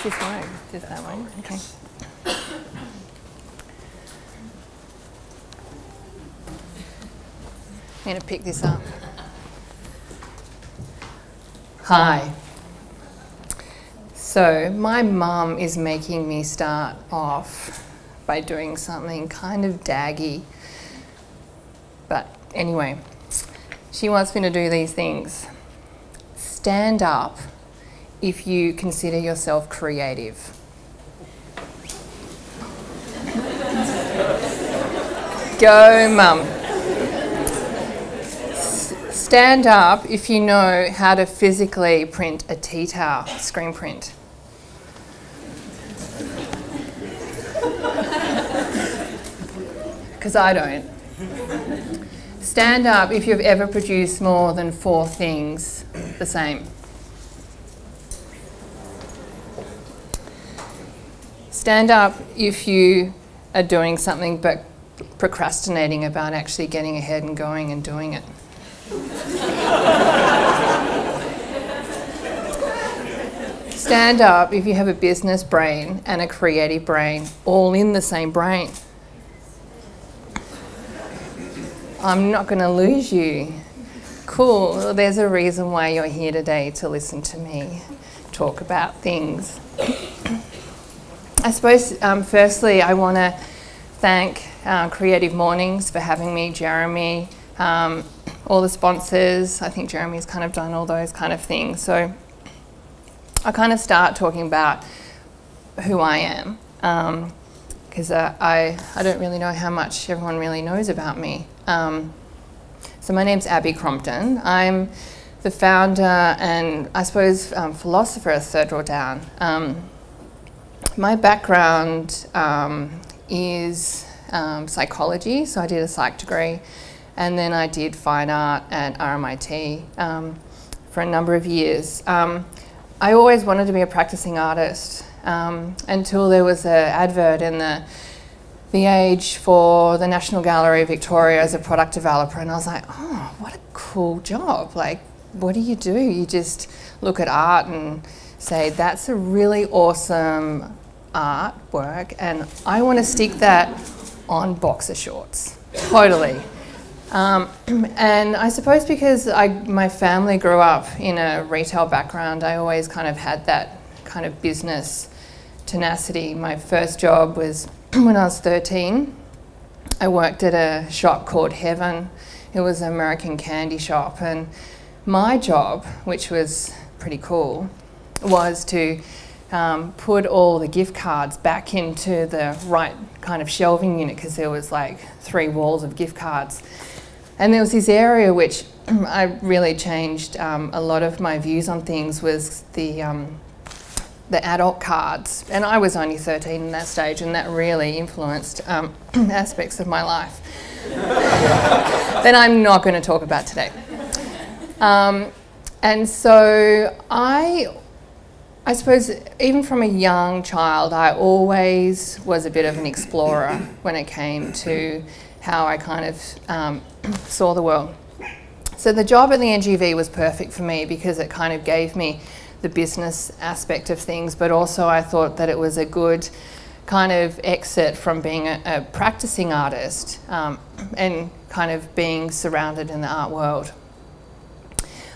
This one, just that one. Okay. I'm going to pick this up. Hi. So my mum is making me start off by doing something kind of daggy. But anyway, she wants me to do these things. Stand up if you consider yourself creative. Go, Mum. Stand up if you know how to physically print a tea towel, screen print. Because I don't. Stand up if you've ever produced more than 4 things the same. Stand up if you are doing something but procrastinating about actually getting ahead and going and doing it. Stand up if you have a business brain and a creative brain all in the same brain. I'm not going to lose you. Cool, well, there's a reason why you're here today, to listen to me talk about things. I suppose, firstly, I want to thank Creative Mornings for having me, Jeremy, all the sponsors. I think Jeremy's kind of done all those kind of things. So I kind of start talking about who I am, because I don't really know how much everyone really knows about me. So my name's Abigail Crompton. I'm the founder and, I suppose, philosopher of Third Draw Down. My background is psychology, so I did a psych degree, and then I did fine art at RMIT for a number of years. I always wanted to be a practicing artist until there was an advert in the Age for the National Gallery of Victoria as a product developer, and I was like, oh, what a cool job. Like, what do? You just look at art and say, that's a really awesome artwork, and I want to stick that on boxer shorts. Totally. And I suppose because my family grew up in a retail background, I always kind of had that kind of business tenacity. My first job was when I was 13. I worked at a shop called Heaven. It was an American candy shop, and my job, which was pretty cool, was to put all the gift cards back into the right kind of shelving unit, because there was like 3 walls of gift cards. And there was this area which I really changed a lot of my views on things, was the adult cards. And I was only 13 in that stage, and that really influenced aspects of my life that I'm not going to talk about today. And so I suppose even from a young child, I always was a bit of an explorer when it came to how I kind of saw the world. So the job at the NGV was perfect for me because it kind of gave me the business aspect of things, but also I thought that it was a good kind of exit from being a practicing artist and kind of being surrounded in the art world.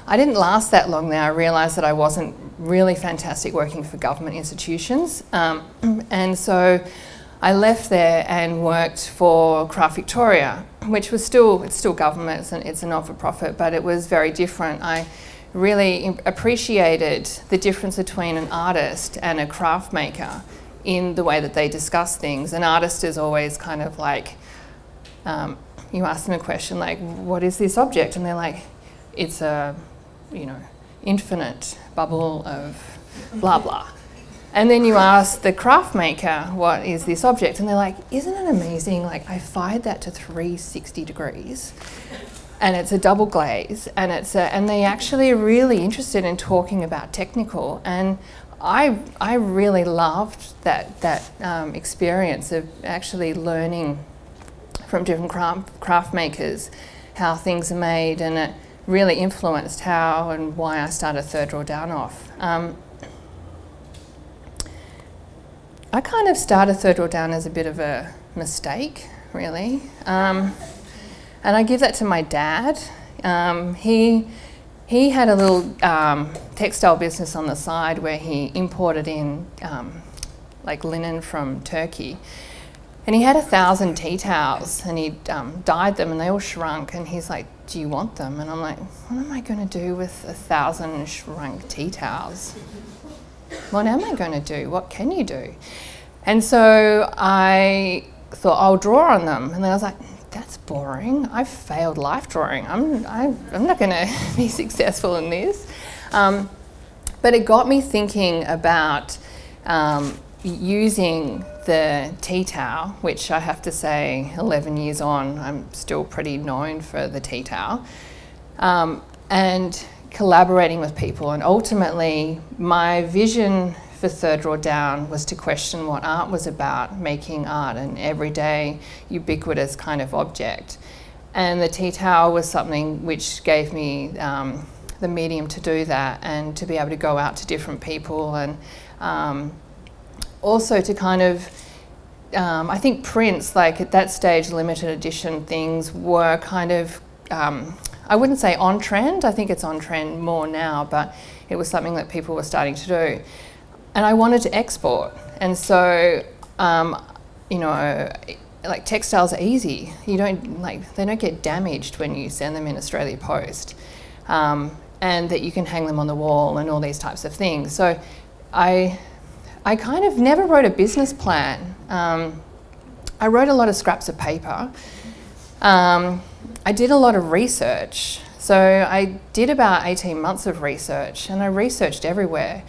I didn't last that long there. I realised that I wasn't really fantastic working for government institutions, and so I left there and worked for Craft Victoria, which was it's still government, it's a not-for-profit, but it was very different. I really appreciated the difference between an artist and a craft maker in the way that they discuss things. An artist is always kind of like, you ask them a question like, what is this object? And they're like, it's a, infinite bubble of blah blah. And then you ask the craft maker, what is this object? And they're like, isn't it amazing? Like, I fired that to 360 degrees and it's a double glaze, and and they actually are really interested in talking about technical. And I really loved that experience of actually learning from different craft makers how things are made, and it really influenced how and why I started Third Drawer Down off. I kind of started Third Drawer Down as a bit of a mistake, really. And I give that to my dad. He had a little textile business on the side where he imported in like linen from Turkey. And he had 1,000 tea towels, and he dyed them, and they all shrunk. And he's like, do you want them? And I'm like, what am I going to do with 1,000 shrunk tea towels? What am I going to do? What can you do? And so I thought, I'll draw on them. And then I was like, that's boring. I've failed life drawing. I'm not going to be successful in this. But it got me thinking about using the tea towel, which I have to say, 11 years on, I'm still pretty known for the tea towel, and collaborating with people. And ultimately, my vision for Third Drawer Down was to question what art was about, making art an everyday, ubiquitous kind of object. And the tea towel was something which gave me the medium to do that, and to be able to go out to different people, and also to kind of, I think prints, like at that stage, limited edition things were kind of, I wouldn't say on trend, I think it's on trend more now, but it was something that people were starting to do. And I wanted to export. And so, like textiles are easy. They don't get damaged when you send them in Australia Post. And that you can hang them on the wall and all these types of things. So I kind of never wrote a business plan. I wrote a lot of scraps of paper. I did a lot of research. So I did about 18 months of research, and I researched everywhere.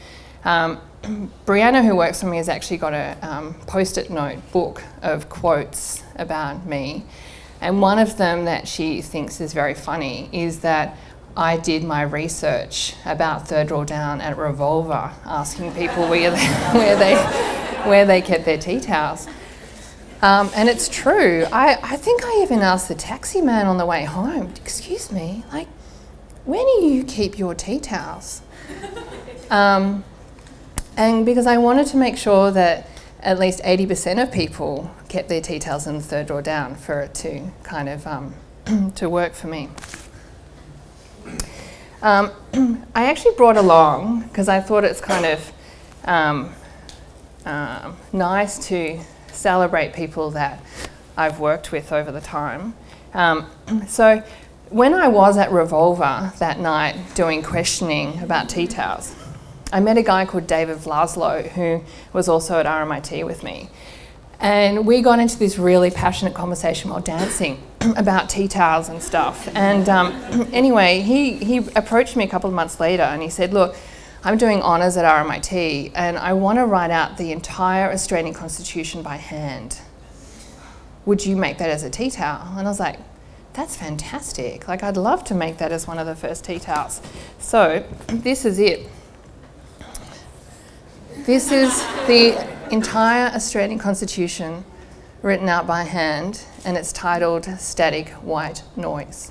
Brianna, who works for me, has actually got a post-it note book of quotes about me. And one of them that she thinks is very funny is that I did my research about Third Drawer Down at Revolver, asking people where they kept their tea towels. And it's true. I think I even asked the taxi man on the way home, excuse me, like, where do you keep your tea towels? And because I wanted to make sure that at least 80% of people kept their tea towels in the Third Drawer Down for it to kind of to work for me. I actually brought along, because I thought it's kind of nice to celebrate people that I've worked with over the time. So when I was at Revolver that night doing questioning about tea towels, I met a guy called David Vlaslo, who was also at RMIT with me. And we got into this really passionate conversation while dancing about tea towels and stuff. And anyway, he approached me a couple of months later, and he said, look, I'm doing honours at RMIT, and I want to write out the entire Australian Constitution by hand. Would you make that as a tea towel? And I was like, that's fantastic. Like, I'd love to make that as one of the first tea towels. So this is it. This is the entire Australian Constitution written out by hand, and it's titled Static White Noise.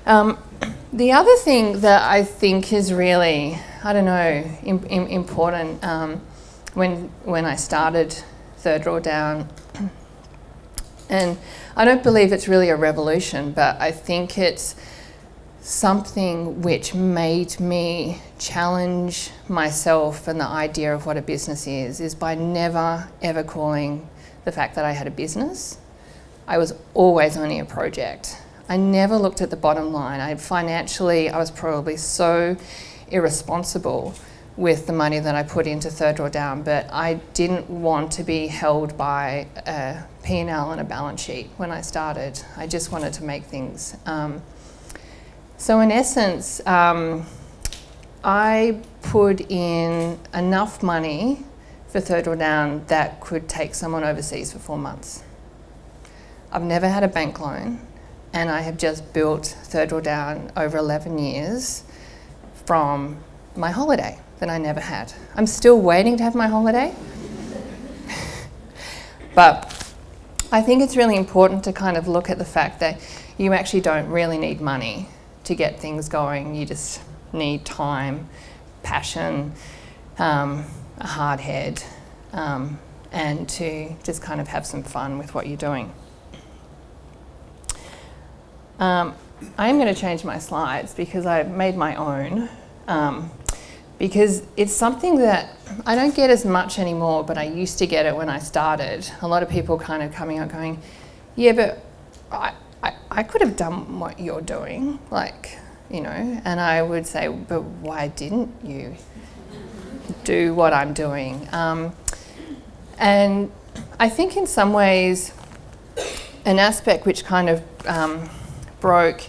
The other thing that I think is really, I don't know, important when I started Third Drawer Down, and I don't believe it's really a revolution, but I think it's something which made me challenge myself and the idea of what a business is by never ever calling the fact that I had a business. I was always only a project. I never looked at the bottom line. Financially, I was probably so irresponsible with the money that I put into Third Drawdown, but I didn't want to be held by a P&L and a balance sheet when I started. I just wanted to make things. So in essence, I put in enough money for Third Drawdown that could take someone overseas for 4 months. I've never had a bank loan, and I have just built Third Drawdown over 11 years from my holiday that I never had. I'm still waiting to have my holiday. But I think it's really important to kind of look at the fact that you actually don't really need money to get things going. You just need time, passion, a hard head, and to just kind of have some fun with what you're doing. I am going to change my slides because I made my own. Because it's something that I don't get as much anymore, but I used to get it when I started. A lot of people kind of coming out going, yeah, but I could have done what you're doing, like, you know, and I would say, but why didn't you do what I'm doing? And I think in some ways, an aspect which kind of broke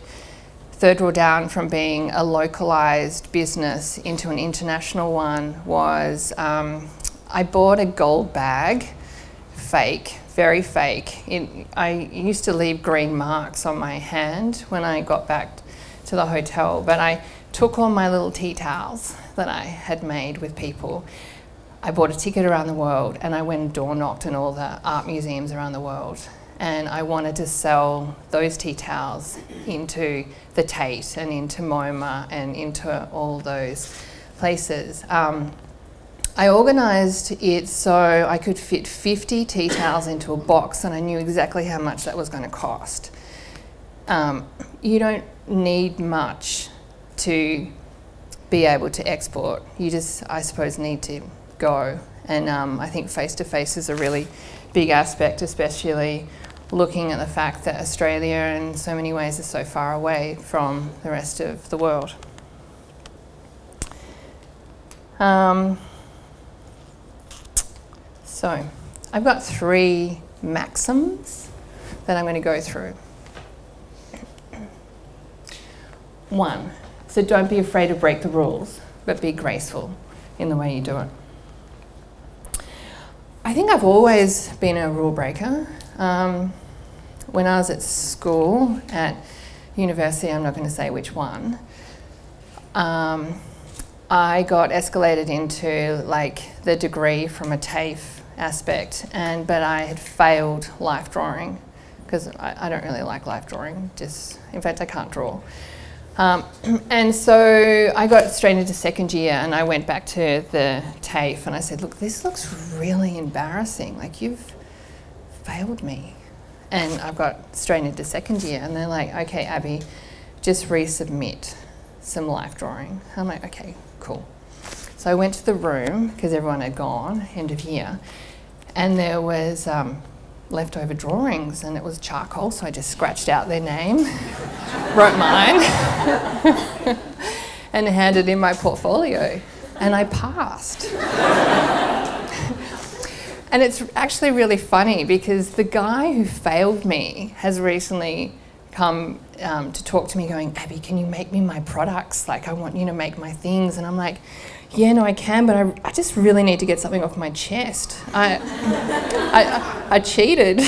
Third Drawdown from being a localised business into an international one was I bought a gold bag, fake, very fake. I used to leave green marks on my hand when I got back to the hotel, but I took all my little tea towels that I had made with people. I bought a ticket around the world, and I went and door knocked in all the art museums around the world. And I wanted to sell those tea towels into the Tate and into MoMA and into all those places. I organised it so I could fit 50 tea towels into a box, and I knew exactly how much that was going to cost. You don't need much to be able to export. You just, I suppose, need to go. And I think face-to-face is a really big aspect, especially looking at the fact that Australia in so many ways is so far away from the rest of the world. So I've got 3 maxims that I'm going to go through. 1, so don't be afraid to break the rules, but be graceful in the way you do it. I think I've always been a rule breaker. When I was at school, at university, I'm not going to say which one, I got escalated into like the degree from a TAFE aspect, but I had failed life drawing because I don't really like life drawing, in fact I can't draw. And so I got straight into second year, and I went back to the TAFE and I said, look, this looks really embarrassing, like you've failed me. And I've got straight into second year, and they're like, okay, Abby, just resubmit some life drawing. I'm like, okay, cool. So I went to the room, because everyone had gone, end of year, and there was leftover drawings, and it was charcoal, so I just scratched out their name, wrote mine, and handed in my portfolio, and I passed. And it's actually really funny because the guy who failed me has recently come to talk to me going, Abby, can you make me my products? Like, I want you to make my things. And I'm like, yeah, no, I can, but I just really need to get something off my chest. I cheated.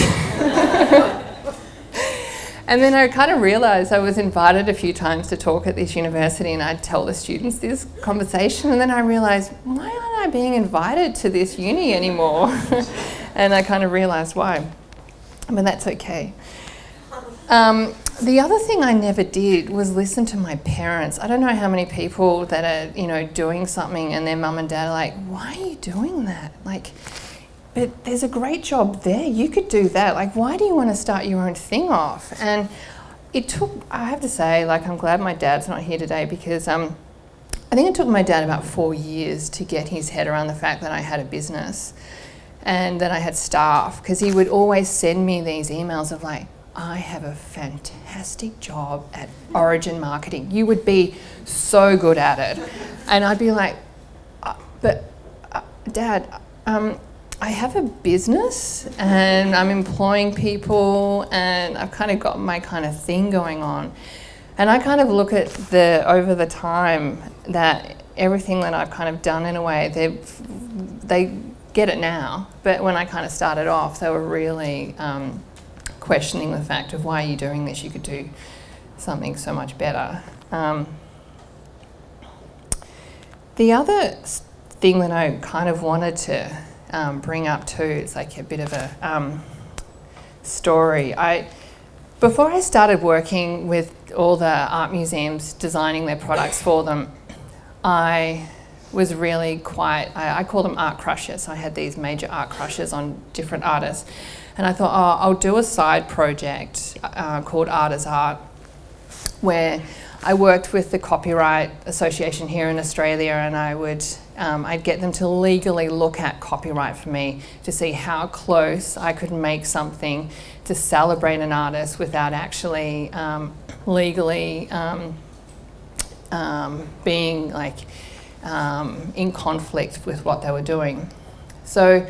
And then I kind of realised I was invited a few times to talk at this university, and I'd tell the students this conversation, and then I realised, why aren't I being invited to this uni anymore? And I kind of realised why, but that's okay. The other thing I never did was listen to my parents. I don't know how many people that are, you know, doing something and their mum and dad are like, why are you doing that? Like, but there's a great job there, you could do that. Like, why do you want to start your own thing off? And it took, I have to say, like, I'm glad my dad's not here today because I think it took my dad about 4 years to get his head around the fact that I had a business and that I had staff, because he would always send me these emails of like, I have a fantastic job at Origin Marketing. You would be so good at it. And I'd be like, but Dad, I have a business and I'm employing people and I've kind of got my kind of thing going on. And I kind of look at over the time that everything that I've kind of done in a way, they get it now. But when I kind of started off, they were really questioning the fact of, why are you doing this? You could do something so much better. The other thing that I kind of wanted to bring up too, it's like a bit of a story. Before I started working with all the art museums, designing their products for them, I was really I call them art crushes. So I had these major art crushes on different artists. And I thought, oh, I'll do a side project called Art as Art, where I worked with the Copyright Association here in Australia, and I'd get them to legally look at copyright for me to see how close I could make something to celebrate an artist without actually legally being like in conflict with what they were doing. So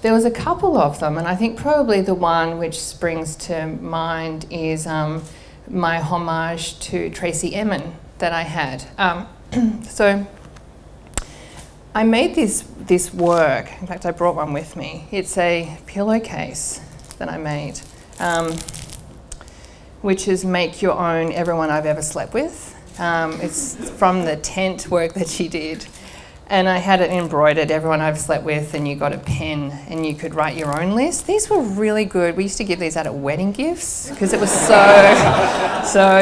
there was a couple of them, and I think probably the one which springs to mind is my homage to Tracey Emin that I had. So I made this work. In fact, I brought one with me. It's a pillowcase that I made, which is make your own everyone I've ever slept with. It's from the tent work that she did. And I had it embroidered, everyone I've slept with, and you got a pen and you could write your own list. These were really good. We used to give these out at wedding gifts because it was so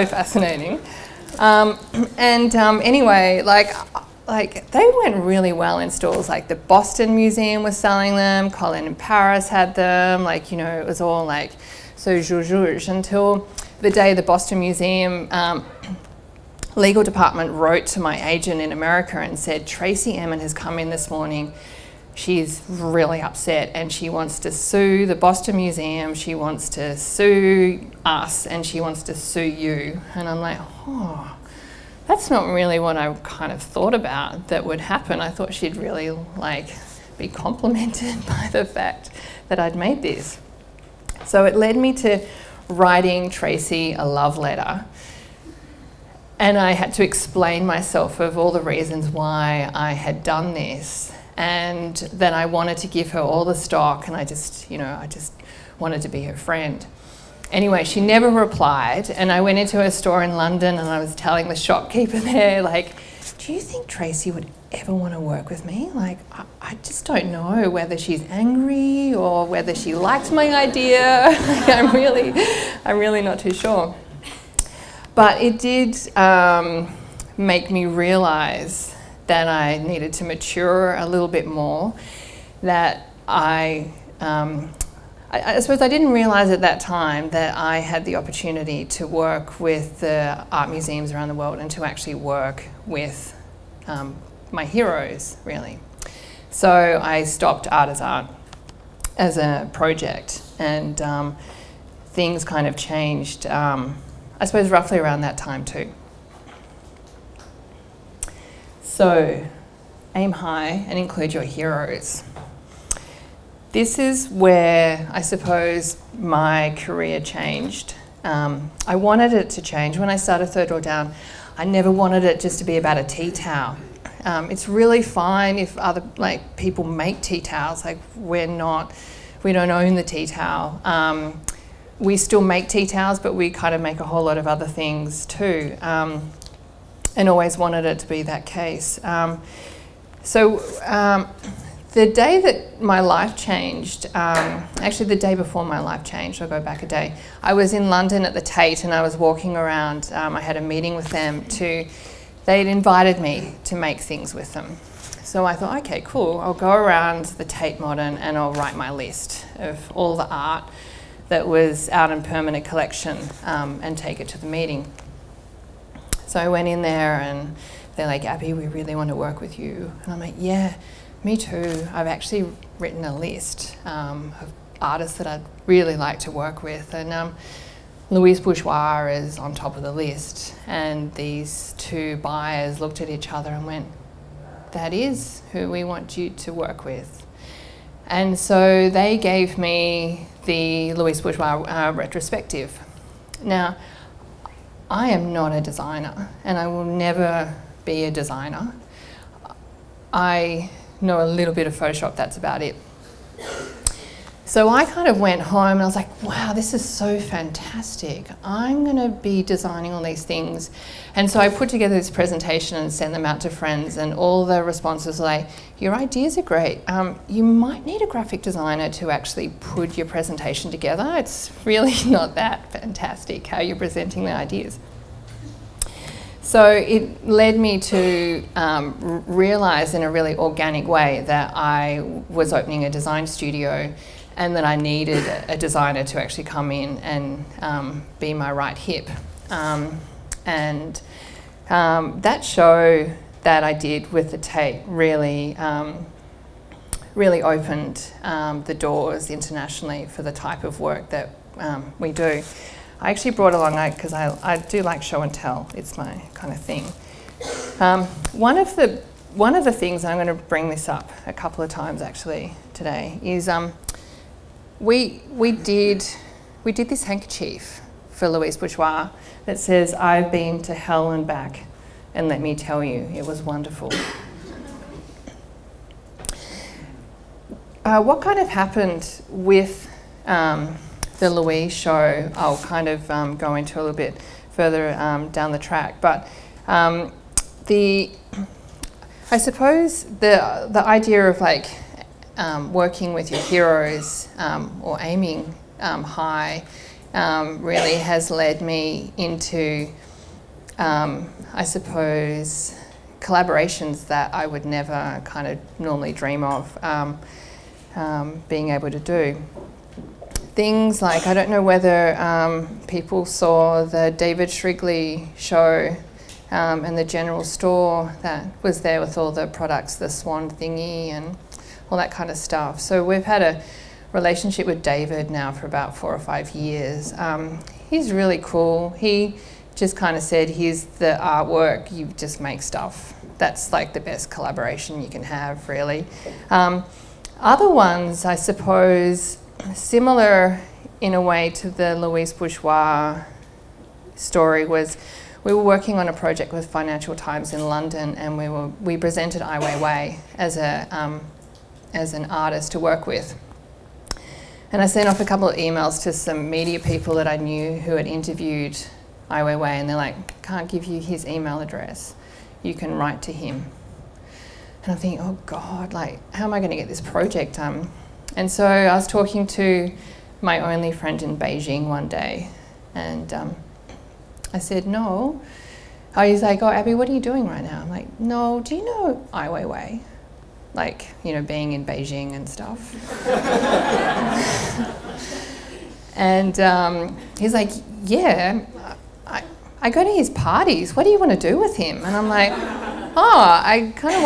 fascinating. Anyway, like they went really well in stores. Like the Boston Museum was selling them, Colin in Paris had them, like, you know, it was all like so zhuzh until the day the Boston Museum legal department wrote to my agent in America and said, Tracey Emin has come in this morning. She's really upset and she wants to sue the Boston Museum, she wants to sue us, and she wants to sue you. And I'm like, oh, that's not really what I kind of thought about that would happen. I thought she'd really like be complimented by the fact that I'd made this. So it led me to writing Tracey a love letter. And I had to explain myself of all the reasons why I had done this, and that I wanted to give her all the stock, and I just wanted to be her friend. Anyway, she never replied, and I went into her store in London and I was telling the shopkeeper there, like, do you think Tracey would ever want to work with me? Like, I just don't know whether she's angry or whether she liked my idea. Like, I'm really not too sure. But it did make me realise that I needed to mature a little bit more, that I suppose I didn't realise at that time that I had the opportunity to work with the art museums around the world and to actually work with my heroes, really. So I stopped Art as Art as a project, and things kind of changed, I suppose roughly around that time too. So aim high and include your heroes. This is where I suppose my career changed. I wanted it to change. When I started Third Door Down, I never wanted it just to be about a tea towel. It's really fine if other people make tea towels. Like we don't own the tea towel. We still make tea towels, but we kind of make a whole lot of other things too, and always wanted it to be that case. The day that my life changed, actually the day before my life changed, I'll go back a day, I was in London at the Tate and I was walking around. I had a meeting with them they'd invited me to make things with them. So I thought, okay, cool, I'll go around the Tate Modern and I'll write my list of all the art that was out in permanent collection and take it to the meeting. So I went in there and they're like, Abby, we really want to work with you. And I'm like, yeah, me too. I've actually written a list of artists that I'd really like to work with. And Louise Bourgeois is on top of the list. And these two buyers looked at each other and went, that is who we want you to work with. And so they gave me the Louise Bourgeois retrospective. Now, I am not a designer, and I will never be a designer. I know a little bit of Photoshop, that's about it. So I kind of went home and I was like, wow, this is so fantastic. I'm going to be designing all these things. And so I put together this presentation and sent them out to friends, and all the responses were like, your ideas are great. You might need a graphic designer to actually put your presentation together. It's really not that fantastic how you're presenting the ideas. So it led me to realise in a really organic way that I was opening a design studio, and that I needed a designer to actually come in and be my right hip. That show that I did with the tape really, really opened the doors internationally for the type of work that we do. I actually brought along, because I do like show and tell, it's my kind of thing. One of the things, and I'm going to bring this up a couple of times actually today, is we did this handkerchief for Louise Bourgeois that says, I've been to hell and back, and let me tell you, it was wonderful. What kind of happened with the Louise show, I'll kind of go into a little bit further down the track, but I suppose the idea of like working with your heroes or aiming high really has led me into, I suppose, collaborations that I would never kind of normally dream of being able to do. Things like, I don't know whether people saw the David Shrigley show and the general store that was there with all the products, the swan thingy and all that kind of stuff. So we've had a relationship with David now for about 4 or 5 years. He's really cool. He just kind of said, here's the artwork, you just make stuff. That's like the best collaboration you can have, really. Other ones, I suppose, similar in a way to the Louise Bourgeois story, was we were working on a project with Financial Times in London, and we presented Ai Weiwei as an artist to work with. And I sent off a couple of emails to some media people that I knew who had interviewed Ai Weiwei, and they're like, can't give you his email address. You can write to him. And I'm thinking, oh God, like, how am I going to get this project done? And so I was talking to my only friend in Beijing one day, and I said, no. He's like, oh, Abby, what are you doing right now? I'm like, no, do you know Ai Weiwei? Like, you know, being in Beijing and stuff. And he's like, yeah, I go to his parties. What do you want to do with him? And I'm like, oh, I kind of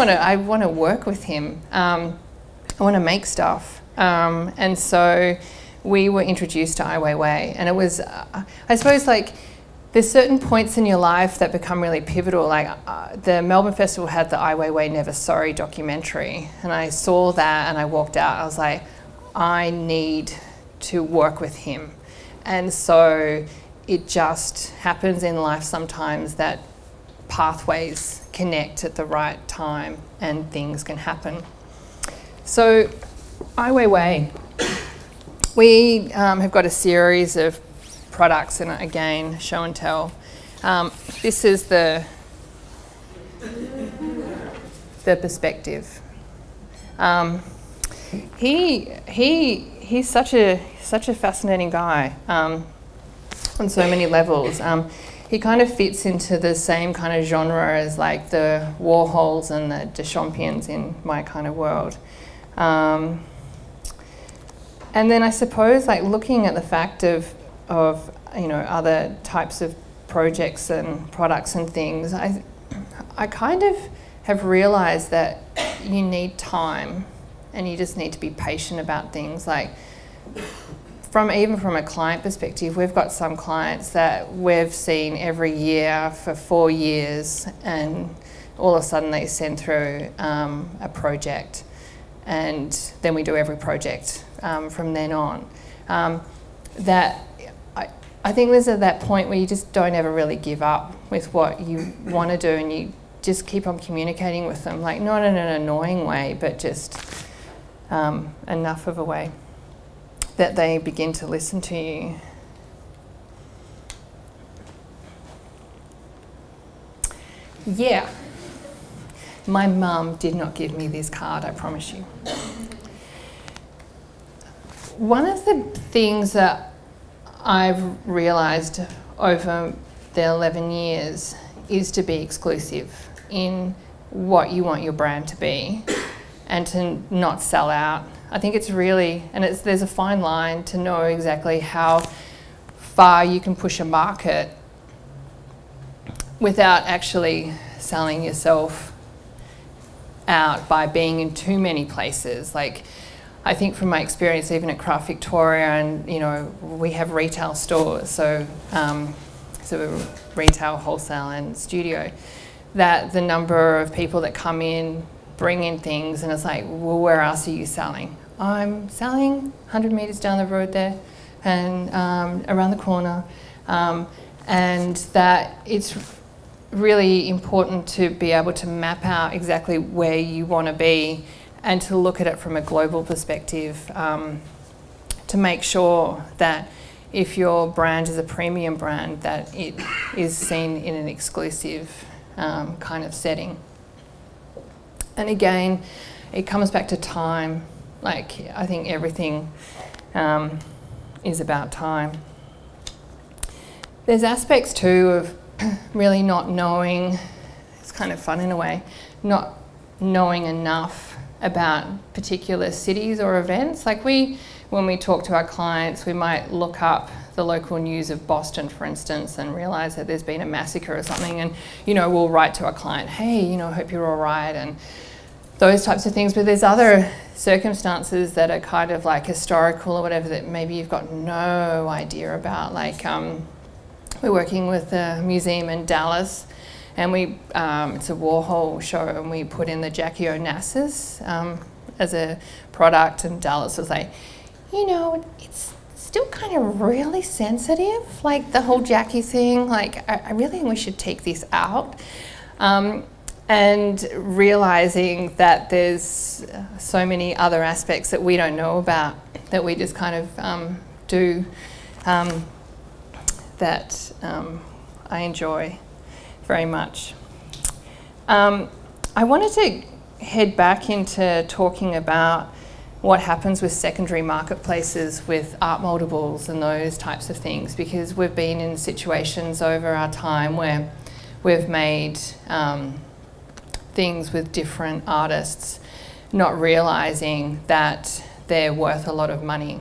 want to work with him. I want to make stuff. And so we were introduced to Ai Weiwei, and it was, I suppose, like, there's certain points in your life that become really pivotal. Like the Melbourne Festival had the Ai Weiwei Never Sorry documentary, and I saw that and I walked out. I was like, I need to work with him. And so it just happens in life sometimes that pathways connect at the right time and things can happen. So Ai Weiwei, we have got a series of products, and again, show and tell. This is the perspective. He's such a fascinating guy on so many levels. He kind of fits into the same kind of genre as like the Warhols and the Deschampions in my kind of world. And then I suppose, like, looking at the fact of you know, other types of projects and products and things, I kind of have realised that you need time, and you just need to be patient about things. Like, even from a client perspective, we've got some clients that we've seen every year for 4 years, and all of a sudden they send through a project, and then we do every project from then on. I think there's at that point where you just don't ever really give up with what you want to do, and you just keep on communicating with them, like not in an annoying way, but just enough of a way that they begin to listen to you. Yeah, my mum did not give me this card, I promise you. One of the things that I've realised over the 11 years is to be exclusive in what you want your brand to be and to not sell out. I think it's really, and there's a fine line to know exactly how far you can push a market without actually selling yourself out by being in too many places. Like, I think from my experience, even at Craft Victoria, and you know, we have retail stores, so retail, wholesale, and studio. That the number of people that come in, bring in things, and it's like, well, where else are you selling? I'm selling 100 metres down the road there, and around the corner, and that it's really important to be able to map out exactly where you want to be, and to look at it from a global perspective, to make sure that if your brand is a premium brand, that it is seen in an exclusive kind of setting. And again, it comes back to time. Like, I think everything is about time. There's aspects too of really not knowing, it's kind of fun in a way, not knowing enough about particular cities or events. Like when we talk to our clients, we might look up the local news of Boston, for instance, and realise that there's been a massacre or something, and you know, we'll write to our client, hey, you know, hope you're all right, and those types of things. But there's other circumstances that are kind of like historical or whatever that maybe you've got no idea about. Like we're working with a museum in Dallas, and it's a Warhol show, and we put in the Jackie Onassis as a product, and Dallas was like, you know, it's still kind of really sensitive, like the whole Jackie thing, like I really think we should take this out. And realising that there's so many other aspects that we don't know about, that we just kind of do, that I enjoy very much. I wanted to head back into talking about what happens with secondary marketplaces with art moldables and those types of things, because we've been in situations over our time where we've made things with different artists, not realising that they're worth a lot of money,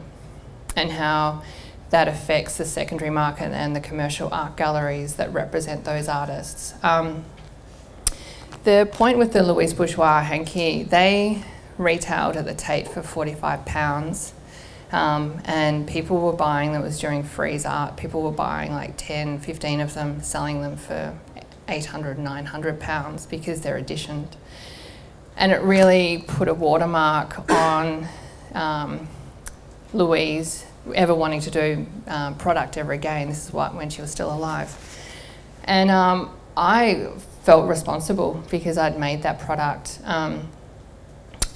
and how that affects the secondary market and the commercial art galleries that represent those artists. The point with the Louise Bourgeois hanky, they retailed at the Tate for £45, and people were buying, that was during Freeze Art, people were buying like 10, 15 of them, selling them for £800, £900 because they're editioned. And it really put a watermark on Louise ever wanting to do product ever again. This is when she was still alive. And I felt responsible because I'd made that product.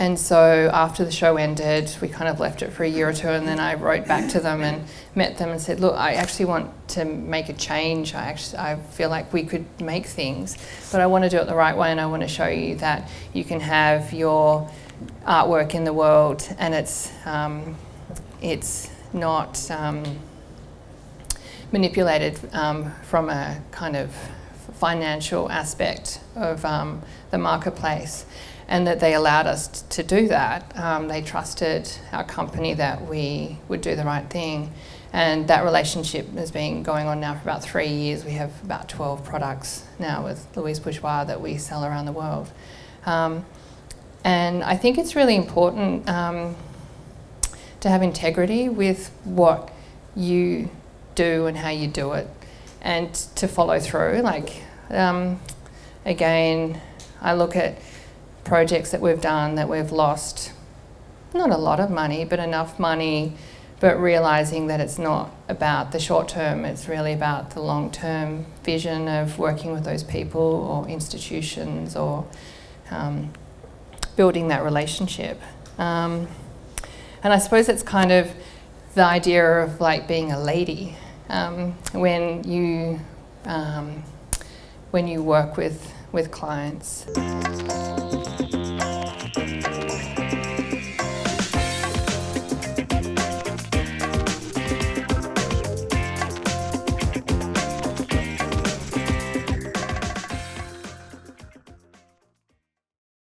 And so after the show ended, we kind of left it for a year or two, and then I wrote back to them and met them and said, look, I actually want to make a change. I feel like we could make things, but I want to do it the right way, and I want to show you that you can have your artwork in the world, and it's not manipulated from a kind of financial aspect of the marketplace. And that they allowed us to do that. They trusted our company that we would do the right thing. And that relationship has been going on now for about 3 years. We have about 12 products now with Louise Bourgeois that we sell around the world. And I think it's really important to have integrity with what you do and how you do it, and to follow through. Like, again, I look at projects that we've done that we've lost, not a lot of money, but enough money, but realising that it's not about the short term, it's really about the long term vision of working with those people or institutions, or building that relationship. And I suppose it's kind of the idea of like being a lady. When you work with clients.